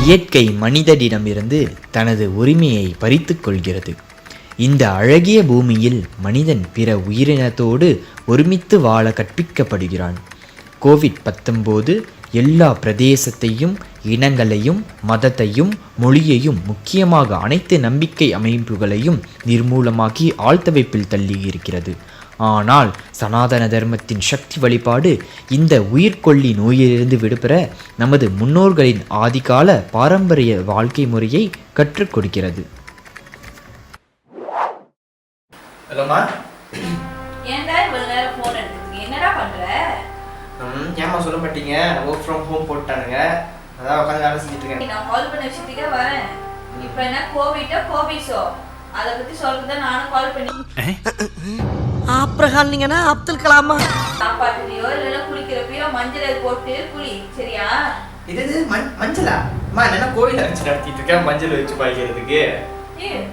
இயற்கை மனிதனிடமிருந்து தனது உரிமையை பறித்துக் கொள்கிறது. இந்த அழகிய பூமியில் மனிதன் பிற உயிரினத்தோடு ஒருமித்து வாழ கற்பிக்கப்படுகிறான். கோவிட்-19 எல்லா பிரதேசத்தையும், இனங்களையும், மதத்தையும், மொழியையும், முக்கியமாக அனைத்து நம்பிக்கை அமைப்புகளையும் நிர்மூலமாக்கி ஆழ்த்தவைப்பில் தள்ளி இருக்கிறது. ஆனால் சனாதன தர்மத்தின் சக்தி வழிபாடு இந்த உயிர்கொல்லி நோயிலிருந்து விடுபெற நமது முன்னோர்களின் ஆதிகால பாரம்பரிய வாழ்க்கை முறையை கற்றுக் கொடுக்கிறது. ஹலோமா, ஏமா சொல்ல மாட்டீங்க? ஒர்க் ஃப்ரம் ஹோம் போட்டானுங்க, அதான் உட்காந்து வேலை செஞ்சுட்டு இருக்கேன். நான் கால் பண்ண விஷயத்துக்கே வரேன். இப்போ என்ன கோவிட்டோ கோவிஸோ அதை பத்தி சொல்றது நானும் கால் பண்ணி ஆப்ரஹால்னீங்கன்னா அப்துல் கலாமா சாப்பாட்டுலையோ இல்லைன்னா குளிக்கிறப்பையோ மஞ்சளை போட்டு குளி, சரியா? இது மஞ்சளா? அம்மா என்ன கோவில் அரைச்சு நடத்திட்டு இருக்கேன் மஞ்சள் வச்சு பாய்க்கிறதுக்கு?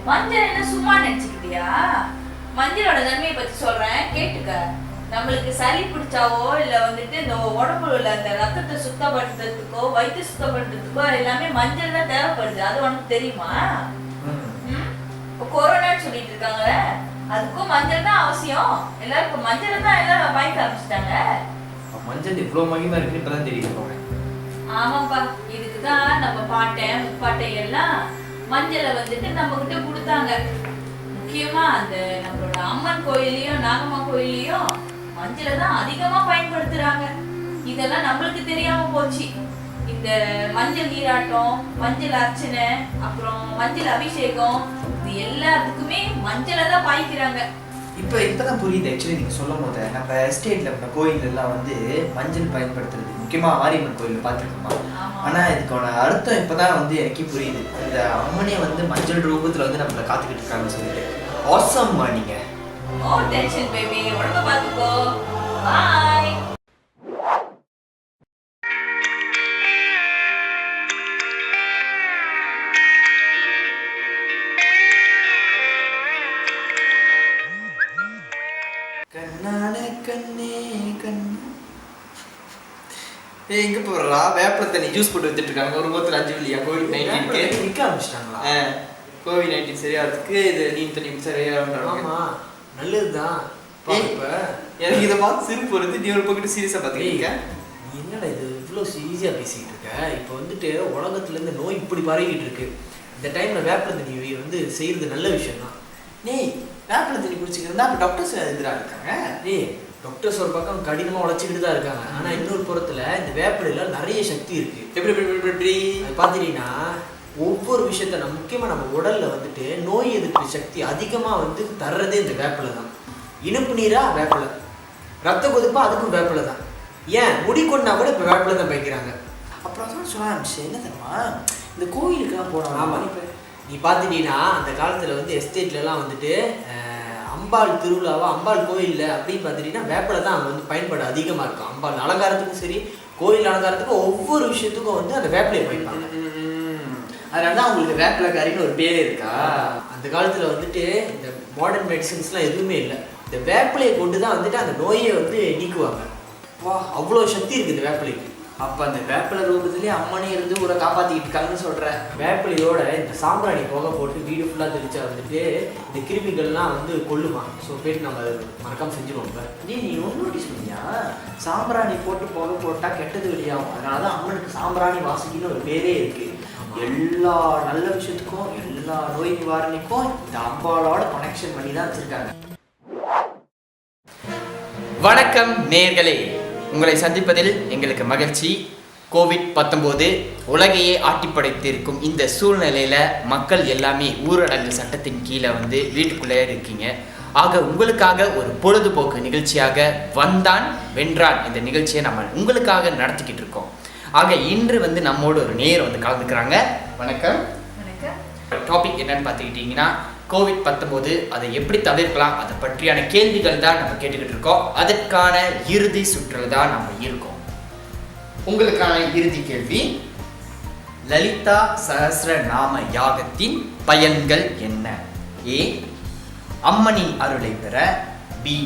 மஞ்சள் என்ன சும்மா நினைச்சுக்கிட்டியா? மஞ்சளோட நன்மையை பத்தி சொல்றேன், கேட்டுக்க. நம்மளுக்கு சளி பிடிச்சாவோ இல்ல வந்துட்டு இந்த உடம்புல உள்ள அந்த ரத்தத்தை சுத்தப்படுத்துறதுக்கோ வயிற்று சுத்தப்படுத்துறதுக்கோ எல்லாமே மஞ்சள் தான் தேவைப்படுது. அது உனக்கு தெரியுமா? இப்போ கொரோனான்னு சொல்லிட்டு இருக்காங்க, அதுக்கும் மஞ்சள் தான் அவசியம். எல்லாரும் இப்போ மஞ்சள் தான் எல்லாரும் பயக்க ஆரம்பிச்சிட்டாங்க. மஞ்சள் இவ்வளவு மகிமா இருக்குன்னு இப்பதான் தெரியும். ஆமாப்பா, இதுக்குதான் நம்ம பாட்டன் முப்பாட்டை எல்லாம் மஞ்சளை வந்துட்டு நம்ம கிட்ட கொடுத்தாங்க. முக்கியமா அந்த நம்மளோட அம்மன் கோயிலையும் நாகம்மா கோயிலையும் மஞ்சளை தான் அதிகமா பயன்படுத்துறாங்க. இதெல்லாம் நம்மளுக்கு தெரியாம போச்சு. இந்த மஞ்சள் நீராட்டம், மஞ்சள் அர்ச்சனை, அப்புறம் மஞ்சள் அபிஷேகம், இது எல்லாத்துக்குமே மஞ்சளை தான் பாய்க்கிறாங்க. இப்பதான் புரியுது. ஆக்சுவலி நீங்க சொல்லும் போது நம்ம எஸ்டேட்ல நம்ம கோயில் எல்லாம் வந்து மஞ்சள் பயன்படுத்துறது, முக்கியமா மாரியம்மன் கோயில் பார்த்துருக்கோமா? ஆனா இதுக்கான அர்த்தம் இப்பதான் வந்து எனக்கு புரியுது. இந்த அம்மனே வந்து மஞ்சள் ரூபத்துல வந்து நம்மள காத்துக்கிட்டு இருக்காங்கன்னு சொல்லிட்டு ஆசம்மா. நீங்க ஓ டென்ஷன் பேபி, உடம்ப பாத்துக்கோ. பை. எங்க போறா? வேப்பல தண்ணி ஜூஸ் போட்டு வித்துட்டு இருக்காங்க. ஒரு போத்துல 5 வெள்ளியா? கோவிட்-19 நிக்க ஆரம்பிச்சிட்டாங்களா? கோவிட்-19 சரியாகிறதுக்கு இது நீர் தண்ணி சரியாகிறாங்க. ஆமா, நல்லதுதான். எனக்கு இதை பார்த்து சிரிப்பு வருது. நீ ஒரு பக்கத்து சீரியஸா பாத்துக்கிட்டீங்க. என்னடா இது இவ்வளோ ஈஸியா பேசிக்கிட்டு இருக்க? இப்போ வந்துட்டு உலகத்துல இருந்து நோய் இப்படி பரவிக்கிட்டு இருக்கு. இந்த டைம்ல வேப்பல தண்ணி வந்து செய்யறது நல்ல விஷயம் தான். வேப்பல தண்ணி குடிச்சுக்கிறதா அப்ப டாக்டர்ஸ் எதிராக இருக்காங்க. டாக்டர்ஸ் ஒரு பக்கம் கடினமா உழைச்சிக்கிட்டு தான் இருக்காங்க. ஆனா இன்னொரு புறத்துல இந்த வேப்பிலையில நிறைய சக்தி இருக்கு. எப்படி பாத்தீங்கன்னா ஒவ்வொரு விஷயத்த நம்ம முக்கியமா நம்ம உடல்ல வந்துட்டு நோய் எதிர்ப்பு சக்தி அதிகமா வந்து தர்றதே இந்த வேப்பிலை தான். இனிப்பு நீரா வேப்பிலை, ரத்த கொதிப்பா அதுக்கும் வேப்பிலை தான். ஏன் முடி கொண்டா கூட இப்ப வேப்பிலை தான் வைக்கிறாங்க. அப்புறம் சொல்ல என்ன தெரியுமா, இந்த கோயிலுக்குலாம் போறாங்க. ஆமா, நீ பாத்துட்டீங்கன்னா அந்த காலத்துல வந்து எஸ்டேட்ல எல்லாம் வந்துட்டு அம்பாள் திருவிழாவா, அம்பாள் கோயில்ல அப்படின்னு பார்த்துட்டீங்கன்னா வேப்பிலை தான் அங்கே வந்து பயன்பாடு அதிகமாக இருக்கும். அம்பாள் அலங்காரத்துக்கும் சரி, கோயில் அலங்காரத்துக்கும் ஒவ்வொரு விஷயத்துக்கும் வந்து அந்த வேப்பிலையை பயன்பாங்க. அதனால தான் அவங்களுக்கு வேப்பிலைக்காரின்னு ஒரு பேர் இருக்கா? அந்த காலத்தில் வந்துட்டு இந்த மாடர்ன் மெடிசின்ஸ்லாம் எதுவுமே இல்லை. இந்த வேப்பிலையை கொண்டு தான் வந்துட்டு அந்த நோயை வந்து நீக்குவாங்க. வா, அவ்வளோ சக்தி இருக்குது இந்த வேப்பிலைக்கு. அப்போ அந்த வேப்பிலை ரூபத்துலேயே அம்மனே இருந்து ஊரை காப்பாற்றிக்கிட்டு இருக்காங்கன்னு சொல்கிறேன். வேப்பிலையோட இந்த சாம்பிராணி புகை போட்டு வீடு ஃபுல்லாக தெளிச்சா வந்துட்டு இந்த கிருமிகள்லாம் வந்து கொல்லுமா. ஸோ போயிட்டு நம்ம அதை மறக்காமல் செஞ்சுருவோம். இப்போ நீ ஒன்றும் நோட்டீஸ் பண்ணியா? சாம்பிராணி போட்டு புகை போட்டால் கெட்டது வெளியாகும். அதனால தான் அம்மனுக்கு சாம்பிராணி வாசகின்னு ஒரு பேரே இருக்குது. எல்லா நல்ல விஷயத்துக்கும் எல்லா நோய் நிவாரணிக்கும் இந்த அம்பாளோட கனெக்ஷன் பண்ணி தான் வச்சுருக்காங்க. வணக்கம் நேயர்களே, உங்களை சந்திப்பதில் எங்களுக்கு மகிழ்ச்சி. கோவிட்-19 உலகையே ஆட்டிப்படைத்திருக்கும் இந்த சூழ்நிலையில் மக்கள் எல்லாமே ஊரடங்கு சட்டத்தின் கீழே வந்து வீட்டுக்குள்ளே இருக்கீங்க. ஆக உங்களுக்காக ஒரு பொழுதுபோக்கு நிகழ்ச்சியாக வந்தான் வென்றான் இந்த நிகழ்ச்சியை நம்ம உங்களுக்காக நடத்திக்கிட்டு இருக்கோம். ஆக இன்று வந்து நம்மோடு ஒரு நேயர் வந்து கலந்துக்கிறாங்க. வணக்கம். டாபிக் என்னன்னு பார்த்துக்கிட்டிங்கன்னா கோவிட்-19 அதை எப்படி தவிர்க்கலாம், அதை பற்றியான கேள்விகள் தான் நம்ம கேட்டுக்கிட்டு இருக்கோம். அதற்கான இறுதி சுற்றில் தான் நம்ம இருக்கோம். உங்களுக்கான இறுதி கேள்வி, லலிதா சஹஸ்ரநாம யாகத்தின் பயன்கள் என்ன? ஏ, அம்மனின் அருளை பெற. பி,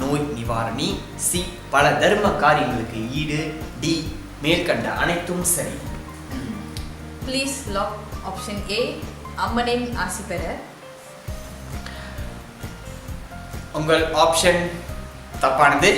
நோய் நிவாரணி. சி, பல தர்ம காரியங்களுக்கு ஈடு. டி, மேற்கண்ட அனைத்தும் சரி. ப்ளீஸ் லாக் ஆப்ஷன் ஏ அம்மனின் ஆசி பெற. உங்கள் ஆப்ஷன் தப்பானது.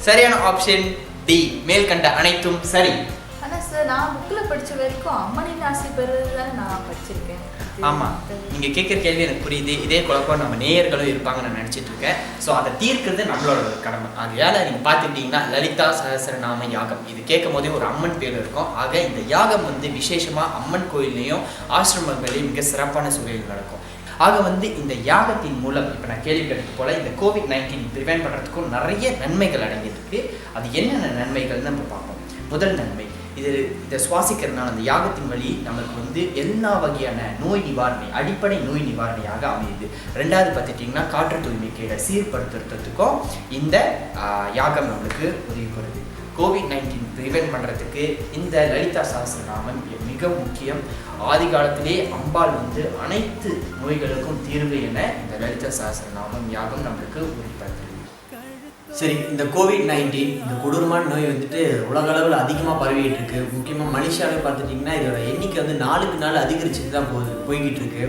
சரியான ஆப்ஷன் டி, மேல்கண்ட அனைத்தும் சரி. ஆனால் சார் நான் புக்கில் படித்த வரைக்கும் அம்மனின் ஆசி பெறுறது தானே நான் படிச்சிருக்கேன். ஆமாம், நீங்கள் கேட்குற கேள்வி எனக்கு புரியுது. இதே குழப்பம் நம்ம நேயர்களும் இருப்பாங்கன்னு நான் நினச்சிட்டு இருக்கேன். ஸோ அதை தீர்க்கிறது நம்மளோட ஒரு கடமை. ஆகையால் நீங்கள் பார்த்துக்கிட்டிங்கன்னா லலிதா சஹஸ்ரநாம யாகம் இது கேட்கும் போதே ஒரு அம்மன் பேர் இருக்கும். ஆக இந்த யாகம் வந்து விசேஷமாக அம்மன் கோயில்லையும் ஆசிரமங்களையும் மிக சிறப்பான சூழலில் நடக்கும். ஆக வந்து இந்த யாகத்தின் மூலம் இப்போ நான் கேள்விப்பட்டது போல் இந்த COVID-19 ப்ரிவென்ட் பண்ணுறதுக்கும் நிறைய நன்மைகள் அடங்கியிருக்கு. அது என்னென்ன நன்மைகள்னு நம்ம பார்ப்போம். முதல் நன்மை, இதை சுவாசிக்கிறதுனால அந்த யாகத்தின் வழி நமக்கு வந்து எல்லா வகையான நோய் நிவாரணை, அடிப்படை நோய் நிவாரணையாக அமையுது. ரெண்டாவது பார்த்துட்டிங்கன்னா காற்று தூய்மைக்கை சீர்படுத்துறதுக்கும் இந்த யாகம் நம்மளுக்கு உதவி பண்ணுது. COVID-19 ப்ரிவென்ட் பண்ணுறதுக்கு இந்த லலிதா சஹஸ்ரநாமம் மிக முக்கியம். ஆதி காலத்திலே அம்பாள் வந்து அனைத்து நோய்களுக்கும் தீர்வு என இந்த லலிதா சஹஸ்ரநாமம் யாகம் நம்மளுக்கு உறுதிப்படுத்துது. சரி, இந்த COVID-19 இந்த கொடூரமான நோய் வந்துட்டு உலக அளவில் அதிகமாக பரவிட்டு இருக்கு. முக்கியமாக மலேசியாவில் பார்த்துட்டிங்கன்னா இதோட எண்ணிக்கை வந்து நாளுக்கு நாள் அதிகரிச்சுட்டு தான் போய்கிட்டு இருக்கு.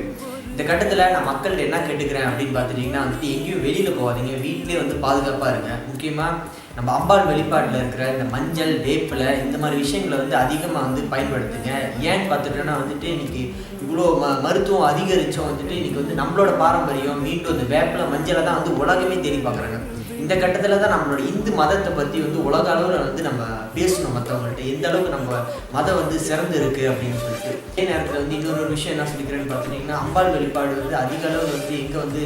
இந்த கட்டத்தில் நான் மக்கள் என்ன கேட்டுக்கிறேன் அப்படின்னு பார்த்துட்டிங்கன்னா வந்துட்டு எங்கேயும் வெளியில் போகாதீங்க, வீட்டிலே வந்து பாதுகாப்பாக இருங்க. முக்கியமாக நம்ம அம்பாள் வெளிப்பாட்டில் இருக்கிற இந்த மஞ்சள், வேப்பிலை இந்த மாதிரி விஷயங்களை வந்து அதிகமாக வந்து பயன்படுத்துங்க. ஏன்னு பார்த்துட்டோன்னா வந்துட்டு இன்றைக்கி இவ்வளோ மருத்துவம் அதிகரித்தோம் வந்துட்டு இன்றைக்கி வந்து நம்மளோட பாரம்பரியம் மீண்டும் இந்த வேப்பிலை மஞ்சளை தான் வந்து உலகமே தேடி பார்க்குறாங்க. இந்த கட்டத்தில் தான் நம்மளோட இந்து மதத்தை பற்றி வந்து உலக அளவில் வந்து நம்ம பேசணும் மற்றவங்கள்ட்ட, எந்த அளவுக்கு நம்ம மதம் வந்து சிறந்து இருக்குது அப்படின்னு சொல்லிட்டு. அதே நேரத்தில் வந்து இன்னொரு விஷயம் என்ன சொல்லிக்கிறேன்னு பார்த்துட்டிங்கன்னா அம்பாள் வெளிப்பாடு வந்து அதிக அளவில் வந்து எங்கே வந்து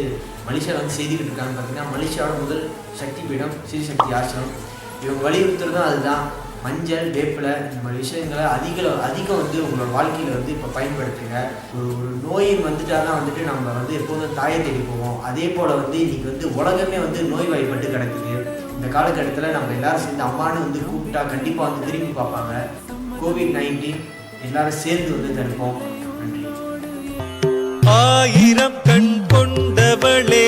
மலேசியா வந்து செய்துக்கிட்டு இருக்காங்கன்னு பார்த்தீங்கன்னா மலேசியாவோட முதல் சக்தி பீடம் ஸ்ரீசக்தி ஆசிரமம். இவங்க வலியுறுத்துறதும் அதுதான். மஞ்சள், வேப்பிலை இந்த மாதிரி விஷயங்களை அதிகம் வந்து உங்களோட வாழ்க்கையில் வந்து இப்போ பயன்படுத்துங்க. ஒரு நோய் வந்துட்டால் வந்துட்டு நம்ம வந்து எப்போதும் தாயை தேடி போவோம். அதே போல் வந்து இன்றைக்கி வந்து உலகமே வந்து நோய் வாய்ப்பட்டு கிடக்குது. இந்த காலகட்டத்தில் நம்ம எல்லாரும் சேர்ந்து அம்மானு வந்து கூப்பிட்டா கண்டிப்பாக வந்து திரும்பி பார்ப்பாங்க. COVID-19 எல்லாரும் சேர்ந்து வந்து தடுப்போம். நன்றி. ஆயிரம் கண் கொண்டவளே